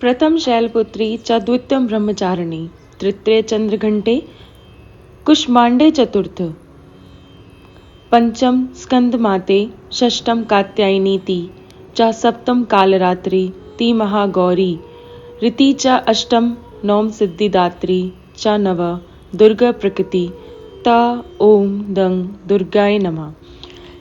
प्रथम शैलपुत्री च द्वितीयं ब्रह्मचारिणी तृतीय चंद्रघंटे कुष्मांडे चतुर्थ पंचम स्कंदमाते षष्ठम कात्यायनीति च सप्तम कालरात्रि ति महागौरी ऋति च अष्टम नवम सिद्धिदात्री च नव दुर्गा प्रकृति ता ओम दंग दुर्गाय नमः।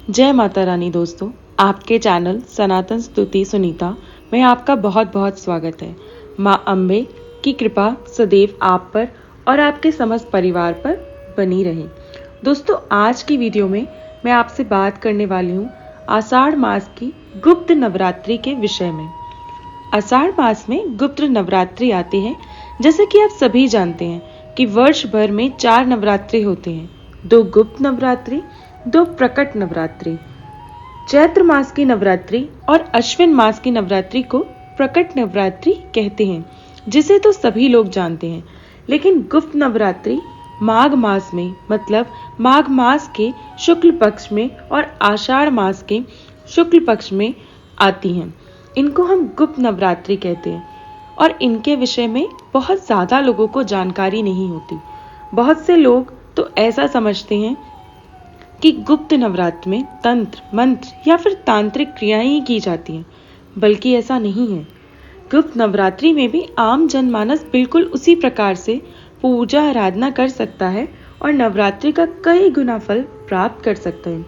जय माता रानी। दोस्तों, आपके चैनल सनातन स्तुति सुनीता में आपका बहुत बहुत स्वागत है। माँ अम्बे की कृपा सदैव आप पर और आपके समस्त परिवार पर बनी रहे। दोस्तों, आज की वीडियो में मैं आपसे बात करने वाली हूँ आषाढ़ मास की गुप्त नवरात्रि के विषय में। आषाढ़ मास में गुप्त नवरात्रि आती है। जैसे कि आप सभी जानते हैं कि वर्ष भर में 4 नवरात्रि होते हैं, 2 गुप्त नवरात्रि, 2 प्रकट नवरात्रि। चैत्र मास की नवरात्रि और अश्विन मास की नवरात्रि को प्रकट नवरात्रि कहते हैं, जिसे तो सभी लोग जानते हैं। लेकिन गुप्त नवरात्रि माघ मास में, मतलब माघ मास के शुक्ल पक्ष में और आषाढ़ मास के शुक्ल पक्ष में आती हैं। इनको हम गुप्त नवरात्रि कहते हैं और इनके विषय में बहुत ज़्यादा लोगों को जानकारी नहीं होती। बहुत से लोग तो ऐसा समझते हैं कि गुप्त नवरात्र में तंत्र, मंत्र या फिर तांत्रिक क्रियाएं ही की जाती हैं, बल्कि ऐसा नहीं है। गुप्त नवरात्रि में भी आम जनमानस बिल्कुल उसी प्रकार से पूजा आराधना कर सकता है और नवरात्रि का कई गुना फल प्राप्त कर सकता है,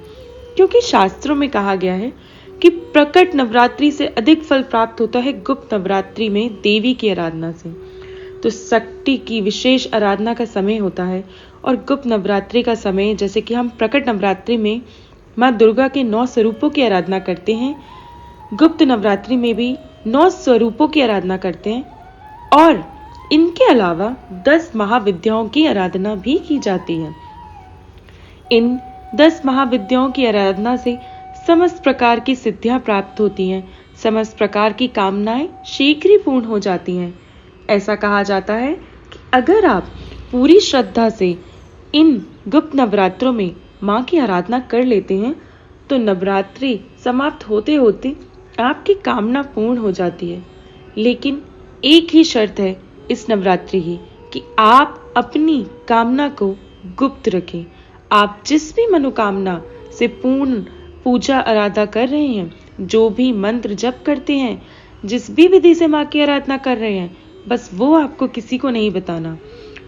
क्योंकि शास्त्रों में कहा गया है कि प्रकट नवरात्रि से अधिक फल प्राप्त होता है गुप्त नवरात्रि में देवी की आराधना से। तो शक्ति की विशेष आराधना का समय होता है और गुप्त नवरात्रि का समय, जैसे कि हम प्रकट नवरात्रि में माँ दुर्गा के 9 स्वरूपों की आराधना करते हैं, गुप्त नवरात्रि में भी 9 स्वरूपों की आराधना करते हैं और इनके अलावा 10 महाविद्याओं की आराधना भी की जाती है। इन 10 महाविद्याओं की आराधना से समस्त प्रकार की सिद्धियां प्राप्त होती हैं, समस्त प्रकार की कामनाएं शीघ्र ही पूर्ण हो जाती हैं। ऐसा कहा जाता है कि अगर आप पूरी श्रद्धा से इन गुप्त नवरात्रों में माँ की आराधना कर लेते हैं तो नवरात्रि समाप्त होते होते आपकी कामना पूर्ण हो जाती है। लेकिन एक ही शर्त है इस नवरात्रि की कि आप अपनी कामना को गुप्त रखें। आप जिस भी मनोकामना से पूर्ण पूजा आराधना कर रहे हैं, जो भी मंत्र जप करते हैं, जिस भी विधि से माँ की आराधना कर रहे हैं, बस वो आपको किसी को नहीं बताना।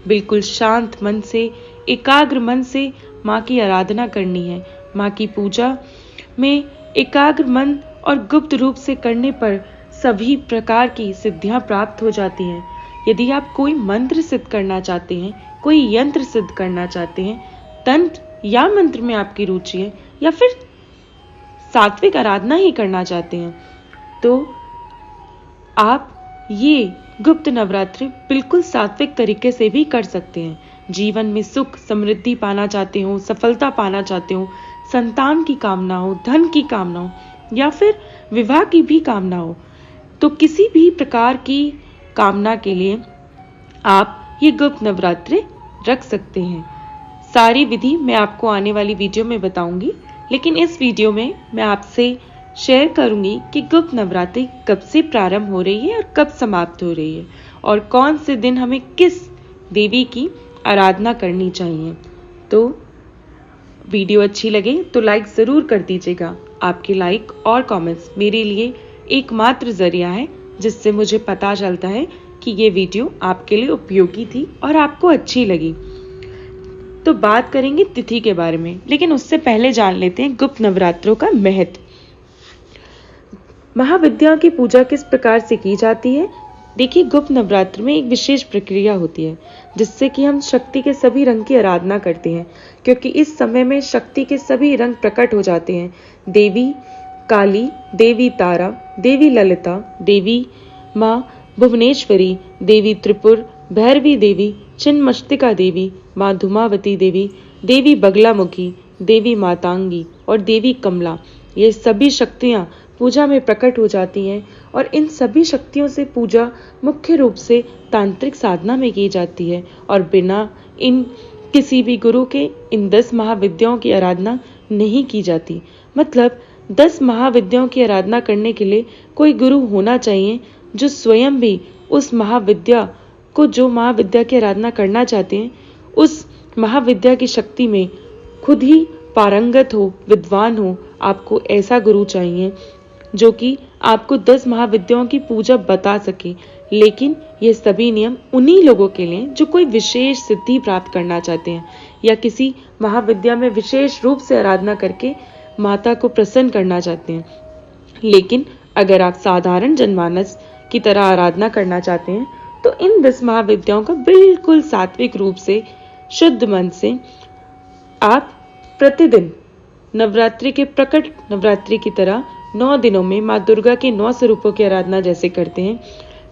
बिल्कुल शांत मन से, एकाग्र मन से माँ की आराधना करनी है। माँ की पूजा में एकाग्र मन और गुप्त रूप से करने पर सभी प्रकार की सिद्धियां प्राप्त हो जाती हैं। यदि आप कोई मंत्र सिद्ध करना चाहते हैं, कोई यंत्र सिद्ध करना चाहते हैं, तंत्र या मंत्र में आपकी रुचि है, या फिर सात्विक आराधना ही करना चाहते हैं, तो आप ये गुप्त नवरात्रि बिल्कुल सात्विक तरीके से भी कर सकते हैं। जीवन में सुख समृद्धि पाना चाहते हो, सफलता पाना चाहते हो, संतान की कामना हो, धन की कामना हो या फिर विवाह की भी कामना हो, तो किसी भी प्रकार की कामना के लिए आप ये गुप्त नवरात्रि रख सकते हैं। सारी विधि मैं आपको आने वाली वीडियो में बताऊंगी, लेकिन इस वीडियो में मैं आपसे शेयर करूंगी कि गुप्त नवरात्रि कब से प्रारंभ हो रही है और कब समाप्त हो रही है और कौन से दिन हमें किस देवी की आराधना करनी चाहिए। तो वीडियो अच्छी लगे तो लाइक ज़रूर कर दीजिएगा। आपके लाइक और कमेंट्स मेरे लिए एकमात्र जरिया है जिससे मुझे पता चलता है कि ये वीडियो आपके लिए उपयोगी थी और आपको अच्छी लगी। तो बात करेंगे तिथि के बारे में, लेकिन उससे पहले जान लेते हैं गुप्त नवरात्रों का महत्व। महाविद्या की पूजा किस प्रकार से की जाती है? देखिए, गुप्त नवरात्र में एक विशेष प्रक्रिया होती है जिससे कि हम शक्ति के सभी रंग की आराधना करते हैं, क्योंकि इस समय में शक्ति के सभी रंग प्रकट हो जाते हैं। देवी काली, देवी तारा, देवी ललिता, देवी माँ भुवनेश्वरी, देवी त्रिपुर, भैरवी देवी, छिन्नमस्तिका देवी, माँ धूमावती देवी, देवी बगलामुखी, देवी मातांगी और देवी कमला, ये सभी शक्तियाँ पूजा में प्रकट हो जाती हैं और इन सभी शक्तियों से पूजा मुख्य रूप से तांत्रिक साधना में की जाती है और बिना इन किसी भी गुरु के इन 10 महाविद्याओं की आराधना नहीं की जाती। मतलब 10 महाविद्याओं की आराधना करने के लिए कोई गुरु होना चाहिए, जो स्वयं भी उस महाविद्या को, जो महाविद्या की आराधना करना चाहते हैं, उस महाविद्या की शक्ति में खुद ही पारंगत हो, विद्वान हो। आपको ऐसा गुरु चाहिए जो कि आपको 10 महाविद्याओं की पूजा बता सके। लेकिन ये सभी नियम उन्हीं लोगों के लिए जो कोई विशेष सिद्धि प्राप्त करना चाहते हैं या किसी महाविद्या में विशेष रूप से आराधना करके माता को प्रसन्न करना चाहते हैं। लेकिन अगर आप साधारण जनमानस की तरह आराधना करना चाहते हैं तो इन 10 महाविद्याओं का बिल्कुल सात्विक रूप से, शुद्ध मन से आप प्रतिदिन नवरात्रि के प्रकट नवरात्रि की तरह 9 दिनों में माँ दुर्गा के 9 स्वरूपों की आराधना जैसे करते हैं,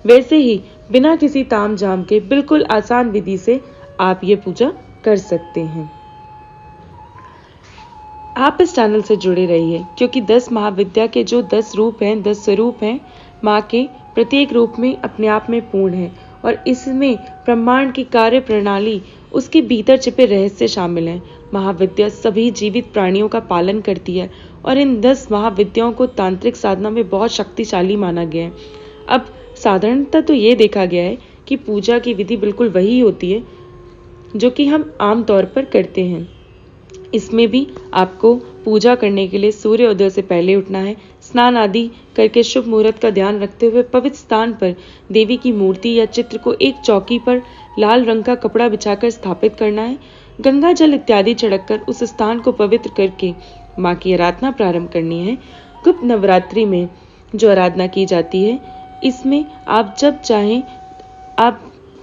वैसे ही बिना किसी ताम झाम के बिल्कुल आसान विधि से आप ये पूजा कर सकते हैं। आप इस चैनल से जुड़े रहिए क्योंकि 10 महाविद्या के जो 10 रूप हैं, 10 स्वरूप हैं, माँ के प्रत्येक रूप में अपने आप में पूर्ण है और इसमें ब्रह्मांड की कार्य प्रणाली, उसके भीतर छिपे रहस्य शामिल हैं। महाविद्या सभी जीवित प्राणियों का पालन करती है और इन 10 महाविद्याओं को तांत्रिक साधना में बहुत शक्तिशाली माना गया है। अब साधारणतः तो ये देखा गया है कि पूजा की विधि बिल्कुल वही होती है जो कि हम आम तौर पर करते हैं। इसमें भी आपको पूजा करने के लिए सूर्योदय से पहले उठना है, स्नान आदि करके शुभ मुहूर्त का ध्यान रखते हुए पवित्र स्थान पर देवी की मूर्ति या चित्र को एक चौकी पर लाल रंग का कपड़ा बिछाकर स्थापित करना है। गंगा जल इत्यादि छिड़ककर उस स्थान को पवित्र करके माँ की आराधना प्रारंभ करनी है। गुप्त नवरात्रि में जो आराधना की जाती है, इसमें आप जब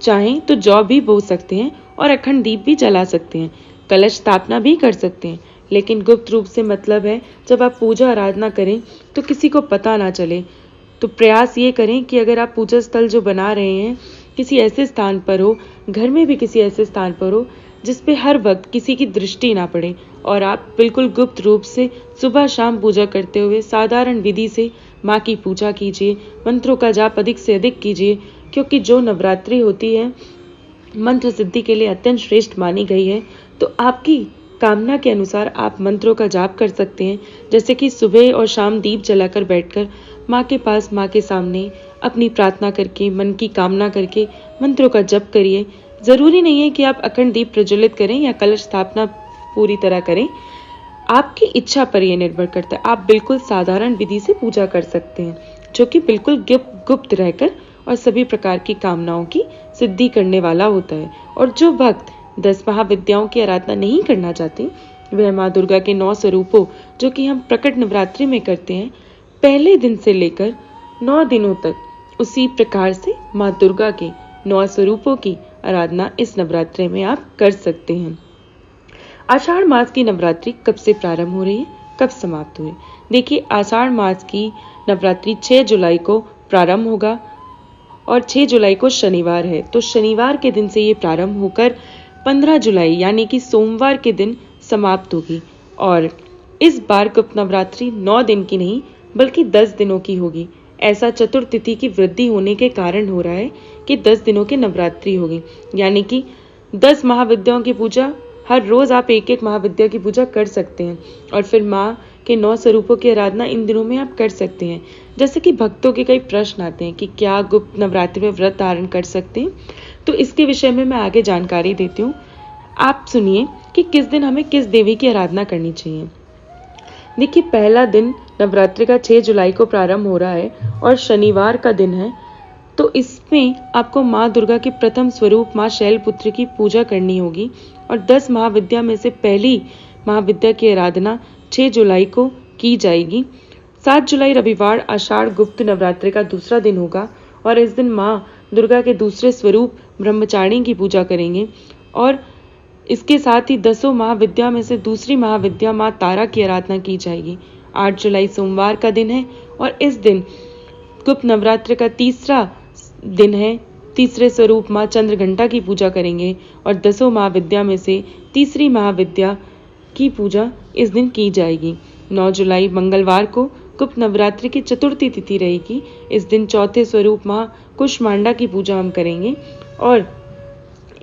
चाहें तो जौ भी बो सकते हैं और अखंड दीप भी जला सकते हैं, कलश स्थापना भी कर सकते हैं। लेकिन गुप्त रूप से मतलब है जब आप पूजा आराधना करें तो किसी को पता ना चले। तो प्रयास ये करें कि अगर आप पूजा स्थल जो बना रहे हैं किसी ऐसे स्थान पर हो, घर में भी किसी ऐसे स्थान पर हो जिस पे हर वक्त किसी की दृष्टि ना पड़े और आप बिल्कुल गुप्त रूप से सुबह शाम पूजा करते हुए साधारण विधि से माँ की पूजा कीजिए। मंत्रों का जाप अधिक से अधिक कीजिए क्योंकि जो नवरात्रि होती है मंत्र सिद्धि के लिए अत्यंत श्रेष्ठ मानी गई है। तो आपकी कामना के अनुसार आप मंत्रों का जाप कर सकते हैं, जैसे कि सुबह और शाम दीप जलाकर बैठकर माँ के पास, माँ के सामने अपनी प्रार्थना करके, मन की कामना करके मंत्रों का जप करिए। जरूरी नहीं है कि आप अखंड दीप प्रज्वलित करें या कलश स्थापना पूरी तरह करें, आपकी इच्छा पर यह निर्भर करता है। आप बिल्कुल साधारण विधि से पूजा कर सकते हैं जो कि बिल्कुल गुप्त रहकर और सभी प्रकार की कामनाओं की सिद्धि करने वाला होता है। और जो भक्त 10 महाविद्याओं की आराधना नहीं करना चाहते, वह माँ दुर्गा के 9 स्वरूपों जो कि हम प्रकट नवरात्रि में करते हैं, पहले दिन से लेकर 9 दिनों तक उसी प्रकार से माँ दुर्गा के 9 स्वरूपों की आराधना इस नवरात्रि में आप कर सकते हैं। आषाढ़ मास की नवरात्रि कब से प्रारंभ हो रही है, कब समाप्त हुई? देखिए, आषाढ़ मास की नवरात्रि 6 जुलाई को प्रारंभ होगा और 6 जुलाई को शनिवार है, तो शनिवार के दिन से ये प्रारंभ होकर 15 जुलाई यानी कि सोमवार के दिन समाप्त होगी। और इस बार गुप्त नवरात्रि 9 दिन की नहीं बल्कि 10 दिनों की होगी। ऐसा चतुर्तिथि की वृद्धि होने के कारण हो रहा है कि 10 दिनों की नवरात्रि होगी, यानी कि 10 महाविद्याओं की पूजा, हर रोज आप एक एक महाविद्या की पूजा कर सकते हैं और फिर माँ के 9 स्वरूपों की आराधना इन दिनों में आप कर सकते हैं। जैसे कि भक्तों के कई प्रश्न आते हैं कि क्या गुप्त नवरात्रि में व्रत धारण कर सकते हैं, तो इसके विषय में मैं आगे जानकारी देती हूँ। आप सुनिए कि किस दिन हमें किस देवी की आराधना करनी चाहिए। देखिए, पहला दिन नवरात्रि का 6 जुलाई को प्रारंभ हो रहा है और शनिवार का दिन है, तो इसमें आपको माँ दुर्गा के प्रथम स्वरूप माँ शैलपुत्री की पूजा करनी होगी और 10 महाविद्या में से पहली महाविद्या की आराधना 6 जुलाई को की जाएगी। 7 जुलाई रविवार आषाढ़ गुप्त नवरात्रि का दूसरा दिन होगा और इस दिन माँ दुर्गा के दूसरे स्वरूप ब्रह्मचारिणी की पूजा करेंगे और इसके साथ ही 10 महाविद्या में से दूसरी महाविद्या माँ तारा की आराधना की जाएगी। 8 जुलाई सोमवार का दिन है और इस दिन गुप्त नवरात्रि का तीसरा दिन है। तीसरे स्वरूप माँ चंद्रघंटा की पूजा करेंगे और 10 महाविद्या में से तीसरी महाविद्या की पूजा इस दिन की जाएगी। 9 जुलाई मंगलवार को गुप्त नवरात्रि की चतुर्थी तिथि रहेगी। इस दिन चौथे स्वरूप माँ कुष्मांडा की पूजा हम करेंगे और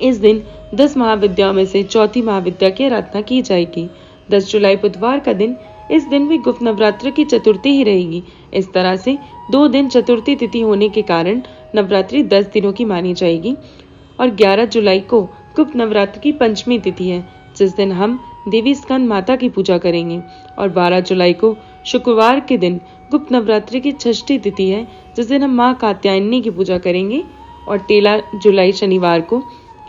इस दिन 10 महाविद्याओं में से चौथी महाविद्या की आराधना की जाएगी। 10 जुलाई बुधवार का दिन इस दिन भी गुप्त नवरात्र की चतुर्थी ही रहेगी। इस तरह से 2 दिन चतुर्थी तिथि होने के कारण नवरात्रि 10 दिनों की मानी जाएगी। और 11 जुलाई को गुप्त नवरात्र की पंचमी तिथि है, जिस दिन हम देवी स्कंद माता की पूजा करेंगे। और 12 जुलाई को शुक्रवार के दिन गुप्त नवरात्रि की षष्ठी तिथि है, जिस दिन हम माँ कात्यायनी की पूजा करेंगे। और 13 जुलाई शनिवार को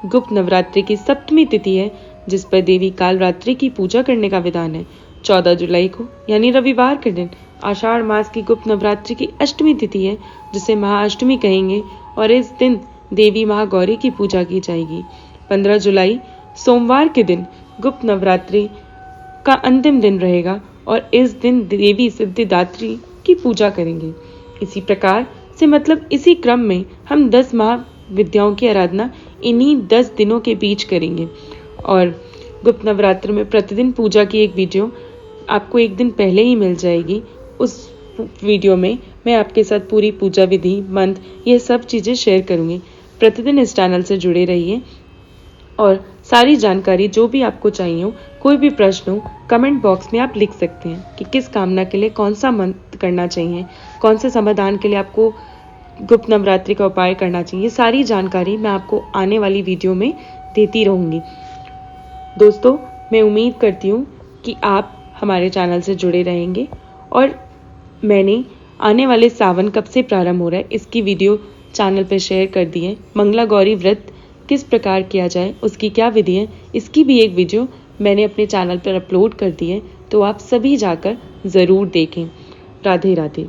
गुप्त नवरात्रि की सप्तमी तिथि है, जिस पर देवी कालरात्रि की पूजा करने का विधान है। 14 जुलाई को यानी रविवार के दिन आषाढ़ मास की गुप्त नवरात्रि की अष्टमी तिथि है, जिसे महाअष्टमी कहेंगे। और इस दिन देवी महागौरी की पूजा की जाएगी। 15 जुलाई सोमवार के दिन गुप्त नवरात्रि का अंतिम दिन रहेगा और इस दिन देवी सिद्धिदात्री की पूजा करेंगे। इसी प्रकार से मतलब इसी क्रम में हम 10 महाविद्याओं की आराधना इन्हीं 10 दिनों के बीच करेंगे। और गुप्त नवरात्र में प्रतिदिन पूजा की एक वीडियो आपको एक दिन पहले ही मिल जाएगी। उस वीडियो में मैं आपके साथ पूरी पूजा विधि, मंत्र, ये सब चीज़ें शेयर करूँगी। प्रतिदिन इस चैनल से जुड़े रहिए और सारी जानकारी जो भी आपको चाहिए हो, कोई भी प्रश्न हो, कमेंट बॉक्स में आप लिख सकते हैं कि किस कामना के लिए कौन सा मंत्र करना चाहिए, कौन से समाधान के लिए आपको गुप्त नवरात्रि का उपाय करना चाहिए। सारी जानकारी मैं आपको आने वाली वीडियो में देती रहूँगी। दोस्तों, मैं उम्मीद करती हूँ कि आप हमारे चैनल से जुड़े रहेंगे। और मैंने आने वाले सावन कब से प्रारंभ हो रहा है इसकी वीडियो चैनल पर शेयर कर दी है। मंगला गौरी व्रत किस प्रकार किया जाए, उसकी क्या विधि है, इसकी भी एक वीडियो मैंने अपने चैनल पर अपलोड कर दी है, तो आप सभी जाकर ज़रूर देखें। राधे राधे।